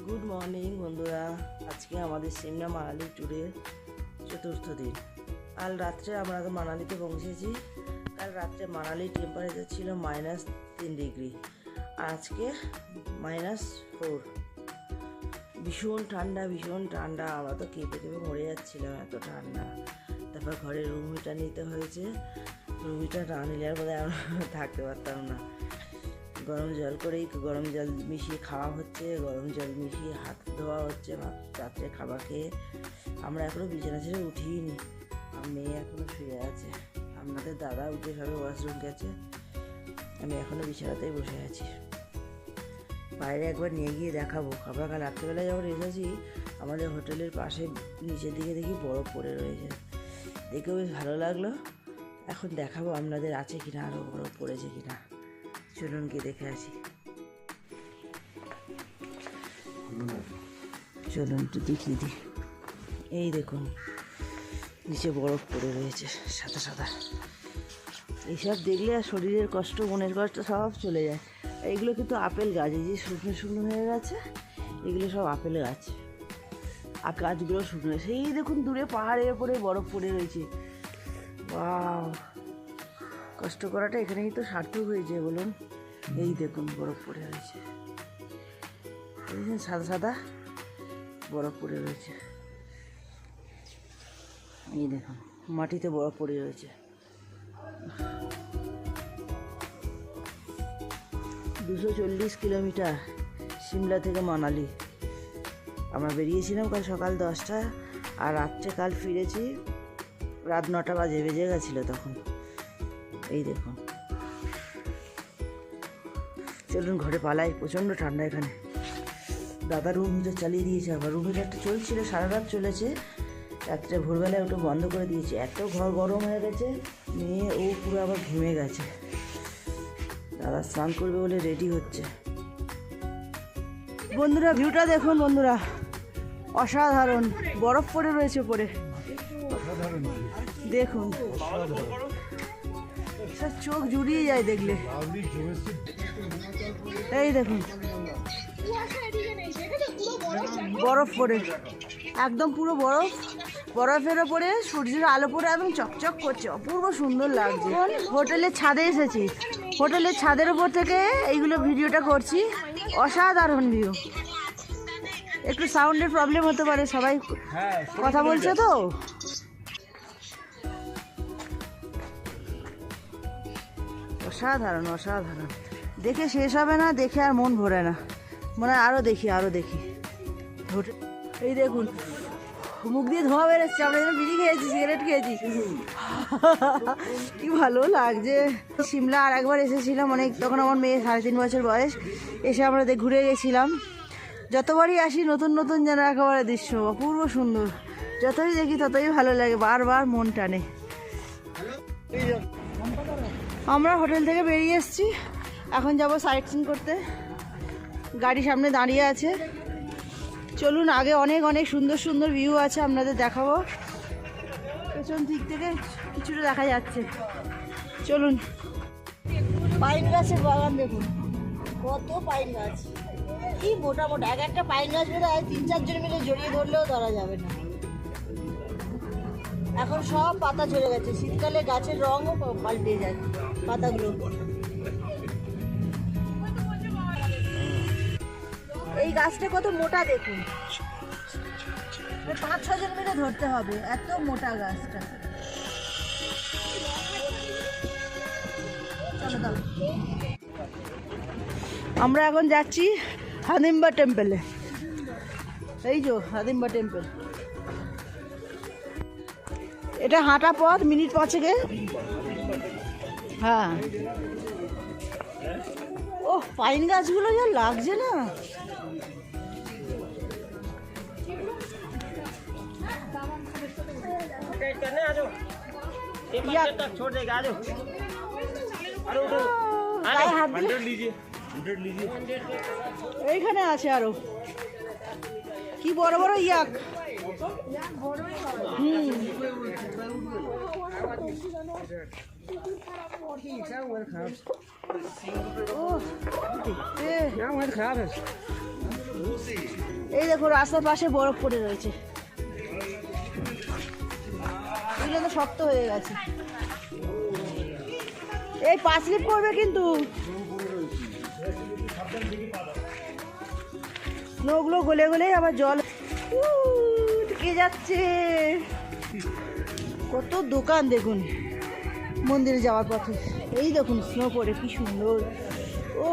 Good morning বন্ধুরা। আজকে আমাদের সিমলা মানালি ট্যুরের চতুর্থ দিন। কাল রাত্রে আমরা তো মানালিতে পৌঁছেছি। কাল রাত্রে মানালি টেম্পারেচার ছিল -3 ডিগ্রি, আর আজকে -4। ভীষণ ঠান্ডা। আমরা তো কেঁপে মরে যাচ্ছিলাম, এত ঠান্ডা। তারপর ঘরে রুম হিটার নিতে হয়েছে। রুম হিটার না নিলে আর বোধহয় আমরা থাকতে পারতাম না। গরম জল করেই গরম জল মিশিয়ে খাওয়া হচ্ছে, গরম জল মিশিয়ে হাত ধোয়া হচ্ছে। রাত্রে খাবার খেয়ে আমরা এখনও বিছানা ছেড়ে উঠিনি। মেয়ে এখনও শুয়ে আছে। আপনাদের দাদা উঠে সবে ওয়াশরুম গেছে। আমি এখনও বিছানাতেই বসে আছি। বাইরে একবার নিয়ে গিয়ে দেখাবো। আমরা কাল রাত্রেবেলায় যখন এসেছি, আমাদের হোটেলের পাশে নিচের দিকে দেখি বরফ পড়ে রয়েছে। দেখেও বেশ ভালো লাগলো। এখন দেখাবো আপনাদের আছে কিনা, আরও বরফ পড়েছে কিনা। চলুন গিয়ে দেখে আসি। চলুন একটু দেখিয়ে দিই। এই দেখুন, নিচে বরফ পড়ে রয়েছে সাদা সাদা। এইসব দেখলে আর শরীরের কষ্ট, মনের কষ্ট সব চলে যায়। এইগুলো কিন্তু আপেল গাছ। এই যে শুকনো হয়ে গেছে, এগুলো সব আপেল গাছ। আর গাছগুলো শুকনো। সেই দেখুন দূরে পাহাড়ের ওপরে বরফ পড়ে রয়েছে। বাহ, কষ্ট করাটা এখানেই তো সার্থক হয়েছে বলুন। এই দেখুন বরফ পড়ে রয়েছে, সাদা সাদা বরফ পড়ে রয়েছে। এই দেখুন মাটিতে বরফ পড়ে রয়েছে। 240 কিলোমিটার সিমলা থেকে মানালি। আমরা বেরিয়েছিলাম কাল সকাল 10টা, আর রাত্রে কাল ফিরেছি রাত 9টা বেজে গেছিলো তখন। এই দেখুন, চলুন ঘরে পালাই। প্রচণ্ড ঠান্ডা এখানে। দাদা রুম হিটার চালিয়ে দিয়েছে। আবার রুম হিটারটা চলছিল, সারা রাত চলেছে। রাত্রে ভোরবেলায় ওটা বন্ধ করে দিয়েছে। এত ঘর গরম হয়ে গেছে। মেয়ে ও পুরো আবার ঘুমে গেছে। দাদা স্নান করবে বলে রেডি হচ্ছে। বন্ধুরা ভিউটা দেখুন বন্ধুরা, অসাধারণ। বরফ পড়ে রয়েছে পরে, দেখুন চোখ জুড়িয়ে যায় দেখলে। এই দেখুন বরফ পড়ে, একদম পুরো বরফ। বরফের ওপরে সূর্যের আলো পড়ে একদম চকচক করছে, অপূর্ব সুন্দর লাগছে। হোটেলের ছাদে এসেছি। হোটেলের ছাদের ওপর থেকে এইগুলো ভিডিওটা করছি। অসাধারণ ভিউ। একটু সাউন্ডের প্রবলেম হতে পারে, সবাই কথা বলছে তো। অসাধারণ অসাধারণ। দেখে শেষ হবে না, দেখে আর মন ভরে না। মনে হয় আরও দেখি। এই দেখুন মুখ দিয়ে ধোঁয়া বেরোচ্ছে। আমরা যেন বিড়ি খেয়েছি, সিগারেট খেয়েছি। কি ভালো লাগছে। সিমলা আর একবার এসেছিলাম অনেক, তখন আমার মেয়ে 3.5 বছর বয়স। এসে আমরা ঘুরে গেছিলাম। যতবারই আসি নতুন নতুন যেন একেবারে দৃশ্য, অপূর্ব সুন্দর। যতই দেখি ততই ভালো লাগে, বারবার মন টানে। আমরা হোটেল থেকে বেরিয়ে এসেছি। এখন যাব সাইট সিন করতে। গাড়ি সামনে দাঁড়িয়ে আছে। চলুন, আগে অনেক অনেক সুন্দর সুন্দর ভিউ আছে, আপনাদের দেখাবো। পেছন দিক থেকে কিছুটা দেখা যাচ্ছে। চলুন। পাইন গাছের বাগান দেখুন, কত পাইন গাছ। কি মোটা মোটা, এক একটা পাইন গাছ বোধ হয় 3-4 জন মিলে জড়িয়ে ধরলেও ধরা যাবে না। এখন সব পাতা ঝরে গেছে। শীতকালে গাছের রঙও পাল্টে যায় পাতাগুলো। এই গাছটা কত মোটা দেখুন, 5-6 জন মিলে ধরতে হবে, এত মোটা গাছটা। আমরা এখন যাচ্ছি হাদিম্বা টেম্পলে। এই যে হাদিম্বা টেম্পল। এটা হাঁটা পথ, মিনিট 5 হ্যাঁ। ও পাইন গাছগুলো যা লাগছে না। এইখানে আছে আরো কি বড় বড় ইয়াক। এই দেখো রাস্তার পাশে বরফ পড়ে রয়েছে, এগুলো তো শক্ত হয়ে গেছে। এই পা স্লিপ করবে কিন্তু, স্নোগুলো গলে গলে আবার জল ঢুকে যাচ্ছে। কত দোকান দেখুন মন্দিরে যাওয়ার পথে, এই দেখুন স্নো পড়ে কি সুন্দর। ও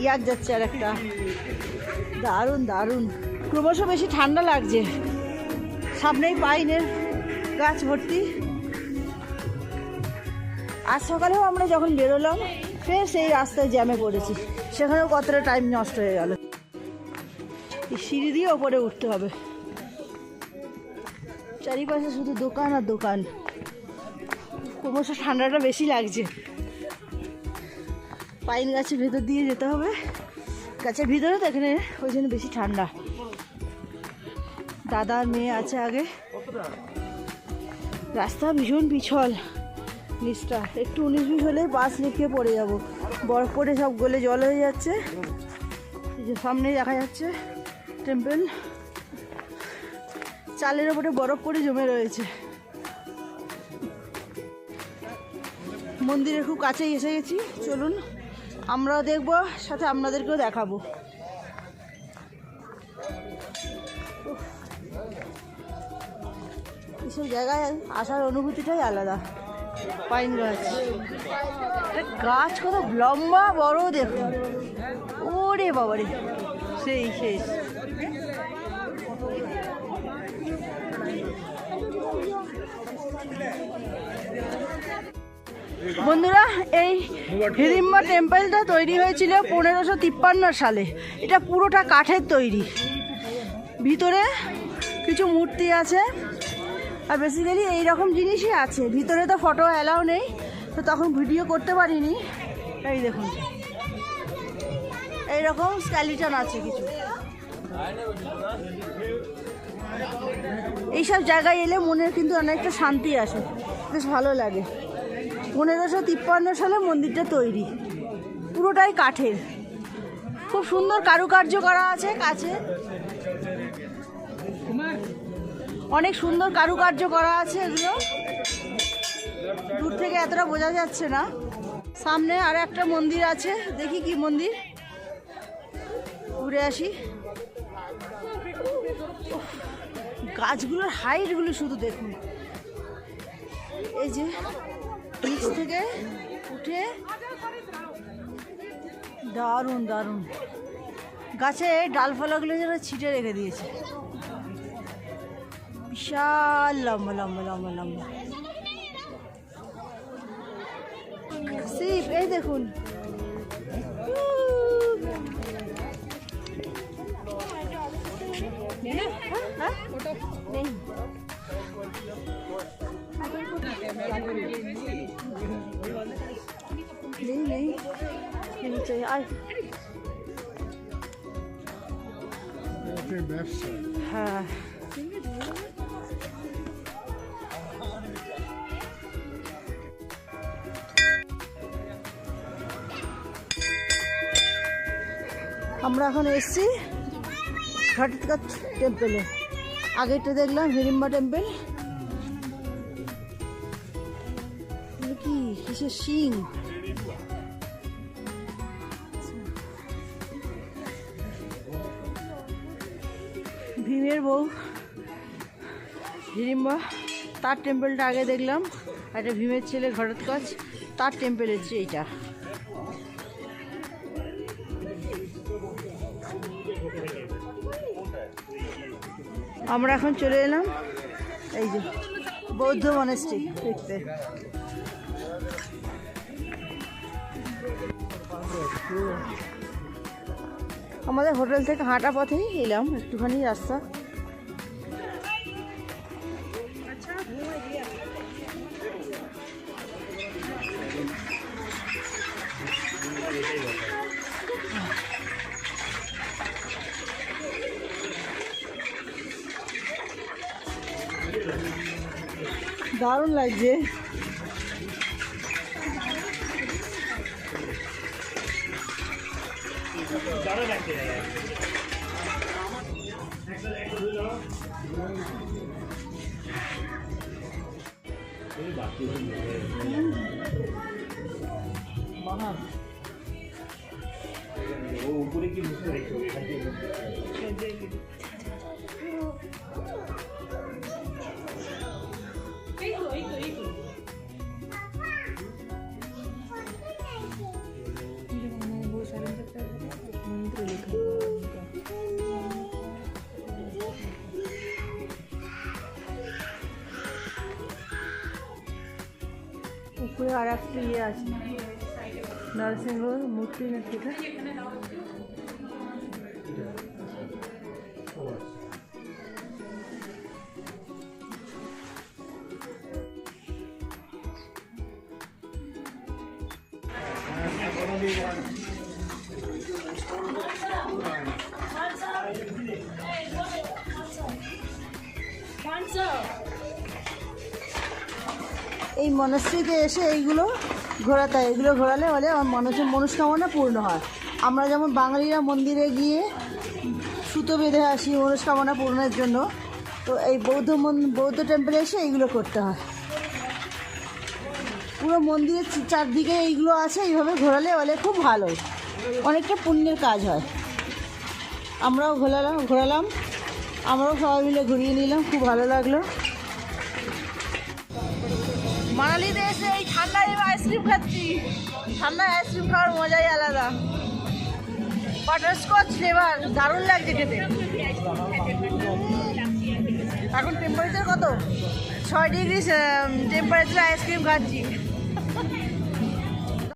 ইয়াক যাচ্ছে আর একটা, দারুণ দারুণ। ক্রমশ বেশি ঠান্ডা লাগছে, সামনেই পাইনের গাছ ভর্তি। আজ সকালেও আমরা যখন বেরোলাম ফের সেই রাস্তায় জ্যামে পড়েছি, সেখানেও কতটা টাইম নষ্ট হয়ে গেল। সিঁড়ি দিয়ে ওপরে উঠতে হবে, চারিপাশে শুধু দোকান আর দোকান। ক্রমশ ঠান্ডাটা বেশি লাগছে, পাইন গাছের ভেতর দিয়ে যেতে হবে, গাছের ভিতরে তো এখানে ওই জন্য বেশি ঠান্ডা। দাদার মেয়ে আছে আগে, রাস্তা ভীষণ পিছল, নিচটা একটু 19-20 হলে বাস লিখে পড়ে যাব। বরফ পড়ে সব গলে জল হয়ে যাচ্ছে। এই যে সামনেই দেখা যাচ্ছে টেম্পল, চালের ওপরে বরফ পড়ে জমে রয়েছে। মন্দিরের খুব কাছেই এসে গেছি, চলুন আমরাও দেখবো, সাথে আপনাদেরকেও দেখাবো। এইসব জায়গায় আসার অনুভূতিটাই আলাদা। পাইন গাছ, গাছ কত লম্বা বড় দেখুন, ওরে বাবারে সেই শেষ। বন্ধুরা, এই হিড়িম্বা টেম্পলটা তৈরি হয়েছিল 1553 সালে। এটা পুরোটা কাঠের তৈরি, ভিতরে কিছু মূর্তি আছে আর বেসিক্যালি এইরকম জিনিসই আছে ভিতরে। তো ফটো অ্যালাউ নেই, তো তখন ভিডিও করতে পারিনি। এই দেখুন এইরকম স্কেলিটন আছে কিছু। এইসব জায়গায় এলে মনের কিন্তু অনেকটা শান্তি আসে, বেশ ভালো লাগে। 1553 সালে মন্দিরটা তৈরি, পুরোটাই কাঠের, খুব সুন্দর কারুকার্য করা আছে কাছে, অনেক সুন্দর কারুকার্য করা আছে। এগুলো দূর থেকে এতটা বোঝা যাচ্ছে না। সামনে আর একটা মন্দির আছে, দেখি কি মন্দির, ঘুরে আসি। গাছগুলোর হাইটগুলো শুধু দেখুন, এই যে নিচ থেকে উঠে দারুণ দারুণ। গাছে ডালপালাগুলো যেন ছিটে রেখে দিয়েছে, বিশাল লম্বা লম্বা লম্বা লম্বা শিপ। এই দেখুন হ্যাঁ, আমরা এখন এসছি ঘাটকাট টেম্পেলে। আগেরটা দেখলাম হিড়িম্বা টেম্পেল, কি কিসের শিং। ভীমের বউ হিড়িম্বা, তার টেম্পেলটা আগে দেখলাম। একটা ভীমের ছেলে ঘটোৎকচ, তার টেম্পেল হচ্ছে এইটা। আমরা এখন চলে এলাম এই যে বৌদ্ধ মনেস্ট্রি দেখতে। আমাদের হোটেল থেকে হাঁটা পথেই এলাম, একটুখানি রাস্তা। দারুণ লাগছে। উপরে আর একটা ইয়ে আছে, নরসিংহ মূর্তি নাকি এটা। এই মনস্ট্রিতে এসে এইগুলো ঘোরাতে হয়, এগুলো ঘোরালে বলে আমার মানুষের মনস্কামনা পূর্ণ হয়। আমরা যেমন বাঙালিরা মন্দিরে গিয়ে সুতো বেঁধে আসি মনস্কামনা পূর্ণের জন্য, তো এই বৌদ্ধ টেম্পলে এসে এইগুলো করতে হয়। পুরো মন্দিরের চারদিকে এইগুলো আছে, এইভাবে ঘোরালে বলে খুব ভালো, অনেকটা পুণ্যের কাজ হয়। আমরাও ঘোরালাম, আমরাও সবাই মিলে ঘুরিয়ে নিলাম, খুব ভালো লাগলো। মানালিতে এসে এই ঠান্ডায় আইসক্রিম খাচ্ছি, ঠান্ডায় আইসক্রিম খাওয়ার মজাই আলাদা। বাটারস্কচ ফ্লেভার, দারুণ লাগছে খেতে। এখন টেম্পারেচার কত? 6 ডিগ্রি টেম্পারেচার, আইসক্রিম খাচ্ছি।